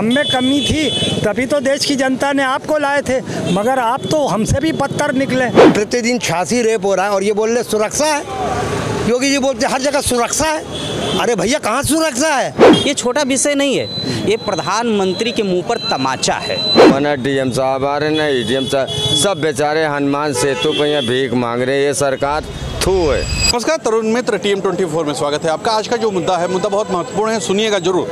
में कमी थी तभी तो देश की जनता ने आपको लाए थे, मगर आप तो हमसे भी बदतर निकले। प्रतिदिन 86 रेप हो रहा है और ये बोल रहे सुरक्षा है। योगी जी बोलते हर जगह सुरक्षा है। अरे भैया कहाँ सुरक्षा है? ये छोटा विषय नहीं है, ये प्रधानमंत्री के मुंह पर तमाचा है। ना डीएम साहब आ रहे, ना एडीएम साहब, सब बेचारे हनुमान सेतु पे यहाँ भीख मांग रहे हैं। ये सरकार थू है। नमस्कार, तरुण मित्र TM24 में स्वागत है आपका। आज का जो मुद्दा है, मुद्दा बहुत महत्वपूर्ण है, सुनिएगा जरूर।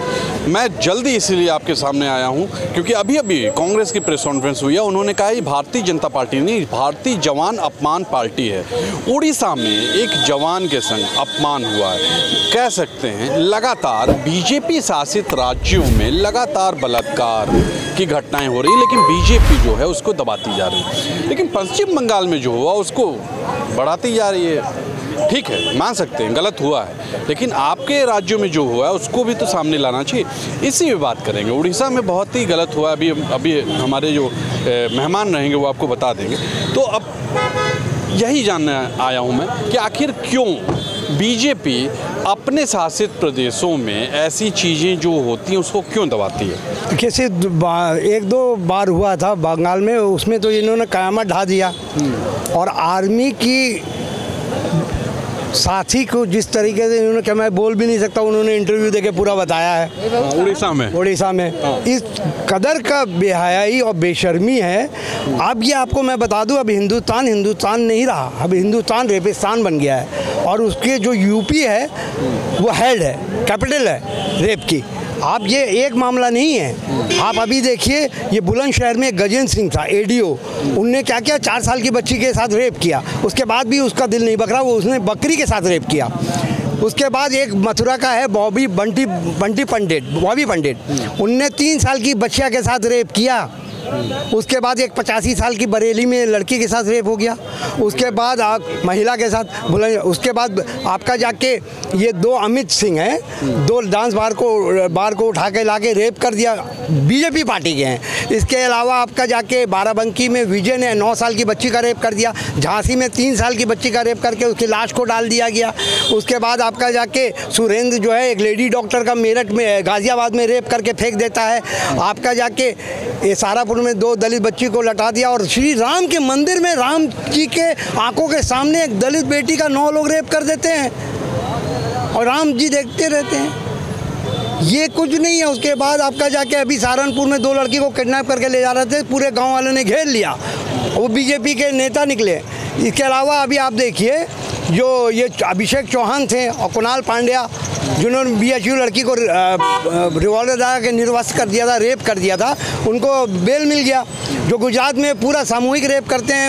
मैं जल्दी इसीलिए आपके सामने आया हूं क्योंकि अभी कांग्रेस की प्रेस कॉन्फ्रेंस हुई है। उन्होंने कहा ये भारतीय जनता पार्टी नहीं, भारतीय जवान अपमान पार्टी है। उड़ीसा में एक जवान के संग अपमान हुआ है। कह सकते हैं लगातार बीजेपी शासित राज्यों में लगातार बलात्कार की घटनाएं हो रही, लेकिन बीजेपी जो है उसको दबाती जा रही है। लेकिन पश्चिम बंगाल में जो हुआ उसको बढ़ाती जा रही है। ठीक है, मान सकते हैं गलत हुआ है, लेकिन आपके राज्यों में जो हुआ है उसको भी तो सामने लाना चाहिए। इसी में बात करेंगे। उड़ीसा में बहुत ही गलत हुआ। अभी हमारे जो मेहमान रहेंगे वो आपको बता देंगे। तो अब यही जानना आया हूँ मैं कि आखिर क्यों बीजेपी अपने शासित प्रदेशों में ऐसी चीज़ें जो होती हैं उसको क्यों दबाती है? कैसे एक दो बार हुआ था बंगाल में, उसमें तो इन्होंने कयामत ढा दिया। और आर्मी की साथी को जिस तरीके से इन्होंने, क्या मैं बोल भी नहीं सकता, उन्होंने इंटरव्यू देके पूरा बताया है। उड़ीसा में इस कदर का बेहयाई और बेशर्मी है। अब ये आपको मैं बता दूं, अब हिंदुस्तान नहीं रहा, अब हिंदुस्तान रेपिस्तान बन गया है। और उसके जो यूपी है वो हेड है, कैपिटल है रेप की। आप ये एक मामला नहीं है। आप अभी देखिए, ये बुलंदशहर में गजेंद्र सिंह था, एडीओ, उनने क्या किया, 4 साल की बच्ची के साथ रेप किया। उसके बाद भी उसका दिल नहीं बकरा, वो उसने बकरी के साथ रेप किया। उसके बाद एक मथुरा का है बॉबी पंडित, उनने 3 साल की बच्चिया के साथ रेप किया। उसके बाद एक 85 साल की बरेली में लड़की के साथ रेप हो गया। उसके बाद महिला के साथ उसके बाद आपका जाके ये 2 अमित सिंह हैं, 2 डांस बार को उठा के ला के रेप कर दिया, बीजेपी पार्टी के हैं। इसके अलावा आपका जाके बाराबंकी में विजय ने 9 साल की बच्ची का रेप कर दिया। झांसी में 3 साल की बच्ची का रेप करके उसकी लाश को डाल दिया गया। उसके बाद आपका जाके सुरेंद्र जो है एक लेडी डॉक्टर का मेरठ में गाजियाबाद में रेप करके फेंक देता है। आपका जाके ये सारापुर में 2 दलित बच्ची को लटा दिया। और श्री राम के मंदिर में राम जी के आंखों के सामने एक दलित बेटी का 9 लोग रेप कर देते हैं और राम जी देखते रहते हैं। ये कुछ नहीं है। उसके बाद आपका जाके अभी सहारनपुर में 2 लड़की को किडनैप करके ले जा रहे थे, पूरे गांव वालों ने घेर लिया, वो बीजेपी के नेता निकले। इसके अलावा अभी आप देखिए, जो ये अभिषेक चौहान थे और कुणाल पांड्या, जिन्होंने BHU लड़की को रिवॉल्वर लगा के निर्वस्त्र कर दिया था, रेप कर दिया था, उनको बेल मिल गया। जो गुजरात में पूरा सामूहिक रेप करते हैं,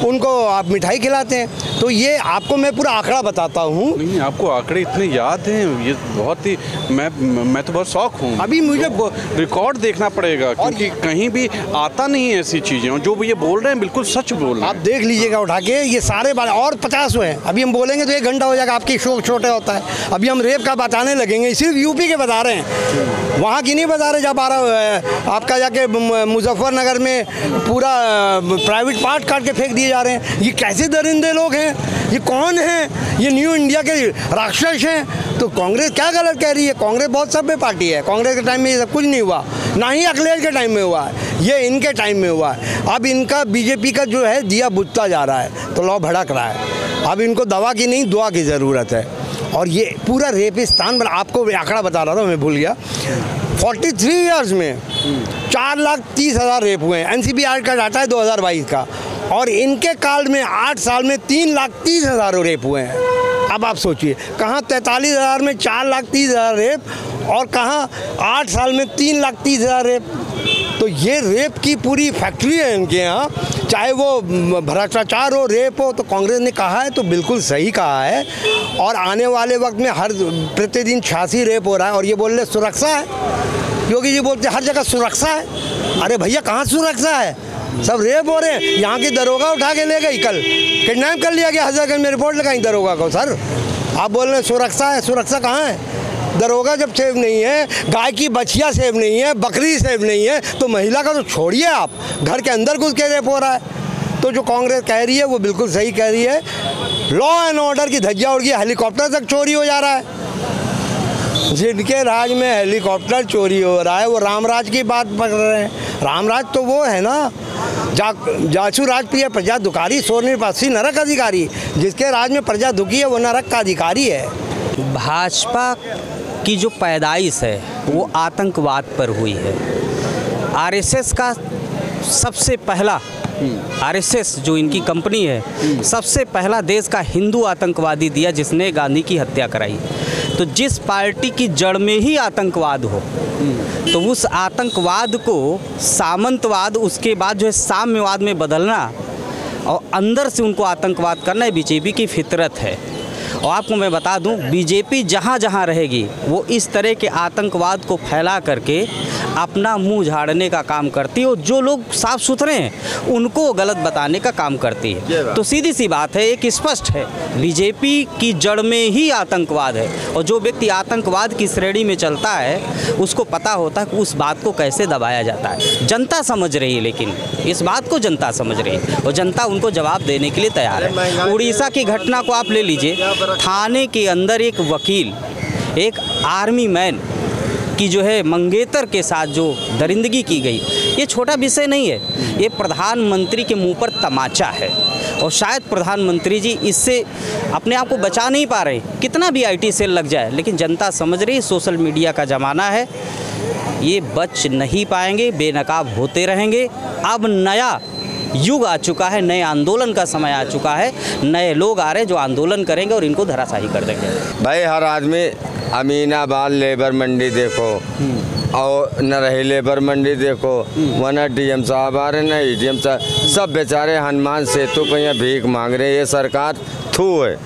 उनको आप मिठाई खिलाते हैं। तो ये आपको मैं पूरा आंकड़ा बताता हूँ। नहीं, आपको आंकड़े इतने याद हैं, ये बहुत ही मैं तो बहुत शौक हूँ। अभी मुझे रिकॉर्ड देखना पड़ेगा क्योंकि कहीं भी आता नहीं है ऐसी चीज़ें। जो ये बोल रहे हैं बिल्कुल सच बोल रहे हैं। आप देख लीजिएगा उठा के, ये सारे बात और 50 हैं। अभी हम बोलेंगे तो 1 घंटा हो जाएगा, आपकी शौक छोटा होता है। अभी हम रेप का बताने लगेंगे, सिर्फ यूपी के बता रहे हैं, वहाँ की नहीं बता रहे। जब आपका जाके मुजफ्फरनगर में पूरा प्राइवेट पार्ट काट के फेंक दिए जा रहे हैं। ये कैसे दरिंदे लोग हैं? ये कौन हैं? ये न्यू इंडिया के राक्षस हैं। तो कांग्रेस क्या गलत कह रही है? कांग्रेस बहुत सभ्य पार्टी है। कांग्रेस के टाइम में ये सब कुछ नहीं हुआ, ना ही अखिलेश के टाइम में हुआ है, ये इनके टाइम में हुआ है। अब इनका बीजेपी का जो है दिया बुझता जा रहा है, तो लौ भड़क रहा है। अब इनको दवा की नहीं, दुआ की ज़रूरत है। और ये पूरा रेपिस्तान, आपको आंकड़ा बता रहा था, मैं भूल गया। 43 ईयर्स में 4,30,000 रेप हुए हैं। NCBR का डाटा है 2022 का। और इनके काल में 8 साल में 3,30,000 रेप हुए हैं। अब आप सोचिए, कहाँ 43,000 में 4,30,000 रेप और कहाँ 8 साल में 3,30,000 रेप। तो ये रेप की पूरी फैक्ट्री है इनके यहाँ। चाहे वो भ्रष्टाचार हो, रेप हो, तो कांग्रेस ने कहा है तो बिल्कुल सही कहा है। और आने वाले वक्त में प्रतिदिन 86 रेप हो रहा है और ये बोल रहे सुरक्षा है। योगी जी बोलते हर जगह सुरक्षा है। अरे भैया कहाँ सुरक्षा है? सब रेप हो रहे हैं। यहाँ की दरोगा उठा के ले गई, कल किडनैप कर लिया गया, हज़रतगंज में रिपोर्ट लगाई दरोगा को। सर आप बोल रहे हैं सुरक्षा है, सुरक्षा कहाँ है? दरोगा जब सेफ नहीं है, गाय की बछिया सेफ नहीं है, बकरी सेफ नहीं है, तो महिला का तो छोड़िए, आप घर के अंदर घुस के रेप हो रहा है। तो जो कांग्रेस कह रही है वो बिल्कुल सही कह रही है। लॉ एंड ऑर्डर की धज्जियां उड़ गई, हेलीकॉप्टर तक चोरी हो जा रहा है। जिनके राज में हेलीकॉप्टर चोरी हो रहा है वो रामराज की बात पकड़ रहे हैं। रामराज तो वो है ना जासू राज प्रिय प्रजा दुखारी सोनिर्पासी नरक अधिकारी। जिसके राज में प्रजा दुखी है वो नरक का अधिकारी है। भाजपा की जो पैदाइश है वो आतंकवाद पर हुई है। आरएसएस का सबसे पहला आरएसएस जो इनकी कंपनी है सबसे पहला देश का हिंदू आतंकवादी दिया जिसने गांधी की हत्या कराई। तो जिस पार्टी की जड़ में ही आतंकवाद हो तो उस आतंकवाद को सामंतवाद उसके बाद जो है साम्यवाद में बदलना और अंदर से उनको आतंकवाद करना ये बीजेपी की फितरत है। और आपको मैं बता दूं बीजेपी जहां जहां रहेगी वो इस तरह के आतंकवाद को फैला करके अपना मुंह झाड़ने का काम करती है और जो लोग साफ सुथरे हैं उनको गलत बताने का काम करती है। तो सीधी सी बात है, एक स्पष्ट है, बीजेपी की जड़ में ही आतंकवाद है और जो व्यक्ति आतंकवाद की श्रेणी में चलता है उसको पता होता है कि उस बात को कैसे दबाया जाता है। जनता समझ रही है, लेकिन इस बात को जनता समझ रही है और जनता उनको जवाब देने के लिए तैयार है। उड़ीसा की घटना को आप ले लीजिए, थाने के अंदर एक वकील एक आर्मी मैन की जो है मंगेतर के साथ जो दरिंदगी की गई, ये छोटा विषय नहीं है, ये प्रधानमंत्री के मुंह पर तमाचा है। और शायद प्रधानमंत्री जी इससे अपने आप को बचा नहीं पा रहे, कितना भी आईटी सेल लग जाए, लेकिन जनता समझ रही है सोशल मीडिया का ज़माना है, ये बच नहीं पाएंगे, बेनकाब होते रहेंगे। अब नया युग आ चुका है, नए आंदोलन का समय आ चुका है, नए लोग आ रहे हैं जो आंदोलन करेंगे और इनको धराशायी कर देंगे। भाई हर आदमी अमीनाबाद लेबर मंडी देखो और न रही लेबर मंडी देखो, वह न डीएम साहब आ रहे न एडीएम साहब, सब बेचारे हनुमान सेतु पर यहाँ भीख मांग रहे हैं। ये सरकार थू है।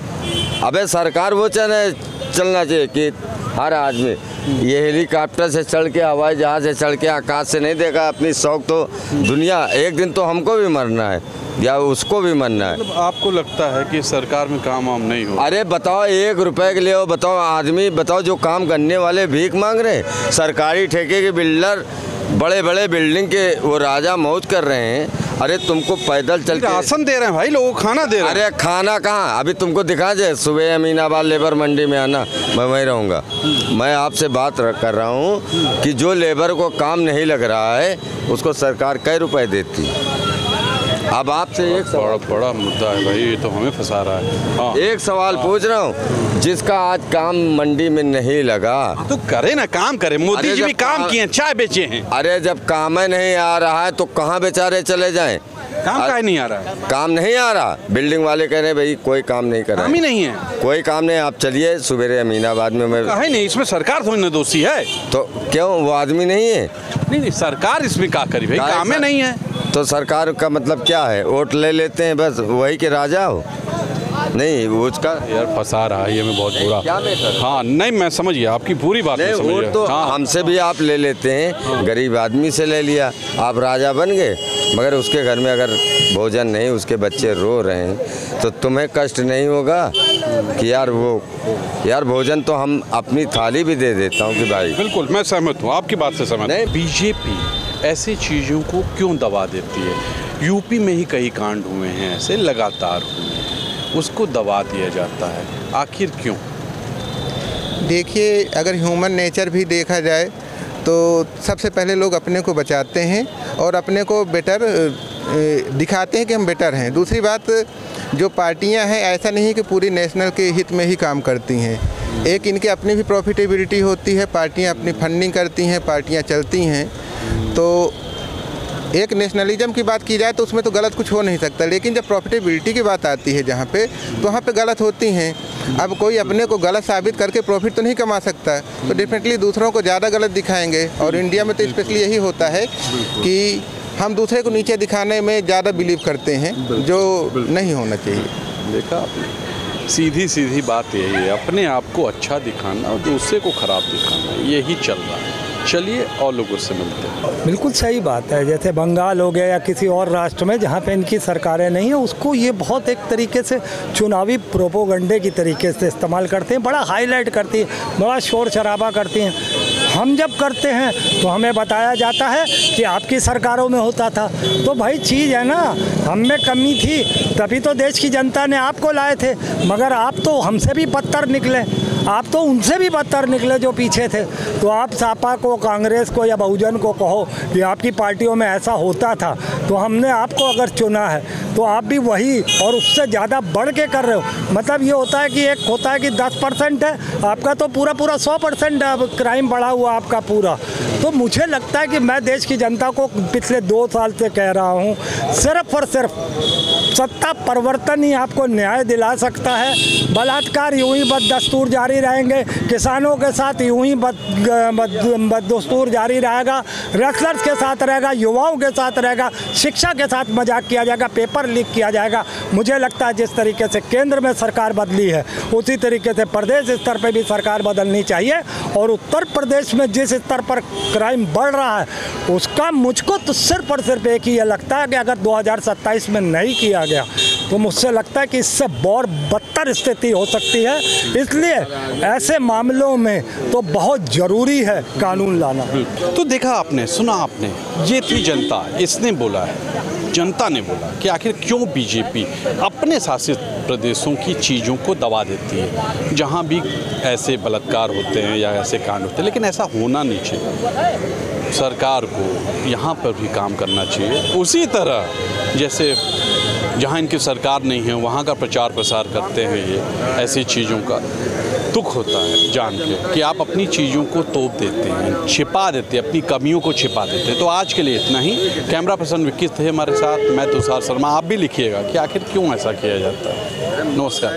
अबे सरकार वो चलना चाहिए कि हर आदमी ये हेलीकॉप्टर से चढ़ के हवाई जहाज से चढ़ के आकाश से नहीं देखा अपनी शौक। तो दुनिया एक दिन तो हमको भी मरना है या उसको भी मरना है। मतलब आपको लगता है कि सरकार में काम वाम नहीं हो? अरे बताओ 1 रुपए के लिए हो, बताओ आदमी, बताओ जो काम करने वाले भीख मांग रहे हैं। सरकारी ठेके के बिल्डर बड़े बड़े बिल्डिंग के वो राजा मौज कर रहे हैं। अरे तुमको पैदल चल के राशन दे रहे हैं भाई, लोगों को खाना दे रहे हैं। अरे खाना कहाँ, अभी तुमको दिखा जाए सुबह अमीनाबाद लेबर मंडी में आना, मैं वहीं रहूँगा। मैं आपसे बात कर रहा हूँ कि जो लेबर को काम नहीं लग रहा है उसको सरकार कई रुपए देती है। अब आपसे एक बड़ा मुद्दा है भाई, ये तो हमें फंसा रहा है। हाँ। एक सवाल पूछ रहा हूँ, जिसका आज काम मंडी में नहीं लगा तो करे ना, काम करे। मोदी जी भी काम किए, चाय बेचे हैं। अरे जब काम नहीं आ रहा है तो कहाँ बेचारे चले जाएं? काम काहे नहीं आ रहा है? काम नहीं आ रहा, बिल्डिंग वाले कह रहे हैं भाई कोई काम नहीं कर रहा, काम ही नहीं है, कोई काम नहीं। आप चलिए सवेरे अमीनाबाद में। मैं काहे नहीं, इसमें सरकार थोड़ी ना दोषी है। तो क्यों वो आदमी नहीं है? नहीं, सरकार इसमें क्या करी भाई, काम नहीं है तो सरकार का मतलब क्या है? वोट ले लेते हैं बस, वही के राजा हो। नहीं उसका यार फंसा रहा है ये में बहुत बुरा। हाँ नहीं, मैं समझ गया आपकी पूरी बात। वोट तो हाँ। हमसे भी आप ले लेते हैं, गरीब आदमी से ले लिया, आप राजा बन गए, मगर उसके घर में अगर भोजन नहीं, उसके बच्चे रो रहे हैं तो तुम्हें कष्ट नहीं होगा कि यार भोजन तो हम अपनी थाली भी दे देता हूँ कि भाई। बिल्कुल मैं सहमत हूँ, आपकी बात से सहमत हूँ। बीजेपी ऐसी चीज़ों को क्यों दबा देती है? यूपी में ही कई कांड हुए हैं ऐसे, लगातार हुए हैं, उसको दबा दिया जाता है, आखिर क्यों? देखिए, अगर ह्यूमन नेचर भी देखा जाए तो सबसे पहले लोग अपने को बचाते हैं और अपने को बेटर दिखाते हैं कि हम बेटर हैं। दूसरी बात, जो पार्टियां हैं ऐसा नहीं कि पूरी नेशनल के हित में ही काम करती हैं, एक इनके अपनी भी प्रॉफिटेबिलिटी होती है, पार्टियां अपनी फंडिंग करती हैं, पार्टियां चलती हैं। तो एक नेशनलिज्म की बात की जाए तो उसमें तो गलत कुछ हो नहीं सकता, लेकिन जब प्रॉफिटेबिलिटी की बात आती है जहाँ पे, तो वहाँ पे गलत होती हैं। अब कोई अपने को गलत साबित करके प्रॉफिट तो नहीं कमा सकता, तो डेफिनेटली दूसरों को ज़्यादा गलत दिखाएंगे। और इंडिया में तो स्पेशली यही होता है कि हम दूसरे को नीचे दिखाने में ज़्यादा बिलीव करते हैं, जो नहीं होना चाहिए। देखा आपने, सीधी बात यही है, अपने आप को अच्छा दिखाना और दूसरे को ख़राब दिखाना, यही चल रहा है। चलिए और लोगों से मिलते हैं। बिल्कुल सही बात है, जैसे बंगाल हो गया या किसी और राष्ट्र में जहाँ पे इनकी सरकारें नहीं है, उसको ये बहुत एक तरीके से चुनावी प्रोपोगंडे की तरीके से इस्तेमाल करते हैं, बड़ा हाईलाइट करती है, बड़ा शोर शराबा करती हैं। हम जब करते हैं तो हमें बताया जाता है कि आपकी सरकारों में होता था। तो भाई चीज़ है ना, हम में कमी थी तभी तो देश की जनता ने आपको लाए थे, मगर आप तो हमसे भी बदतर निकले, आप तो उनसे भी बदतर निकले जो पीछे थे। तो आप सपा को, कांग्रेस को या बहुजन को कहो कि आपकी पार्टियों में ऐसा होता था, तो हमने आपको अगर चुना है तो आप भी वही और उससे ज़्यादा बढ़ के कर रहे हो। मतलब ये होता है कि एक होता है कि 10% है, आपका तो पूरा 100% है, अब क्राइम बढ़ा हुआ आपका पूरा। तो मुझे लगता है कि मैं देश की जनता को पिछले 2 साल से कह रहा हूँ, सिर्फ और सिर्फ सत्ता परिवर्तन ही आपको न्याय दिला सकता है। बलात्कार यूं ही बददस्तूर जारी रहेंगे, किसानों के साथ यूं ही बददस्तूर जारी रहेगा, रेसलर्स के साथ रहेगा, युवाओं के साथ रहेगा, शिक्षा के साथ मजाक किया जाएगा, पेपर लीक किया जाएगा। मुझे लगता है जिस तरीके से केंद्र में सरकार बदली है उसी तरीके से प्रदेश स्तर पर भी सरकार बदलनी चाहिए। और उत्तर प्रदेश में जिस स्तर पर क्राइम बढ़ रहा है उसका मुझको तो सिर्फ और सिर्फ एक ही ये लगता है कि अगर 2027 में नहीं किया गया तो मुझसे लगता है कि इससे बहुत बदतर स्थिति हो सकती है। इसलिए ऐसे मामलों में तो बहुत ज़रूरी है कानून लाना। तो देखा आपने, सुना आपने, ये थी जनता, इसने बोला है, जनता ने बोला कि आखिर क्यों बीजेपी अपने शासित प्रदेशों की चीज़ों को दबा देती है जहां भी ऐसे बलात्कार होते हैं या ऐसे कांड होते हैं। लेकिन ऐसा होना नहीं चाहिए, सरकार को यहाँ पर भी काम करना चाहिए। उसी तरह जैसे जहाँ इनकी सरकार नहीं है वहाँ का प्रचार प्रसार करते हैं, ये ऐसी चीज़ों का दुख होता है जान के कि आप अपनी चीज़ों को तोप देते हैं, छिपा देते हैं, अपनी कमियों को छिपा देते हैं। तो आज के लिए इतना ही। कैमरा पर्सन विक्की थे हमारे साथ, मैं तुषार शर्मा। आप भी लिखिएगा कि आखिर क्यों ऐसा किया जाता है। नमस्कार।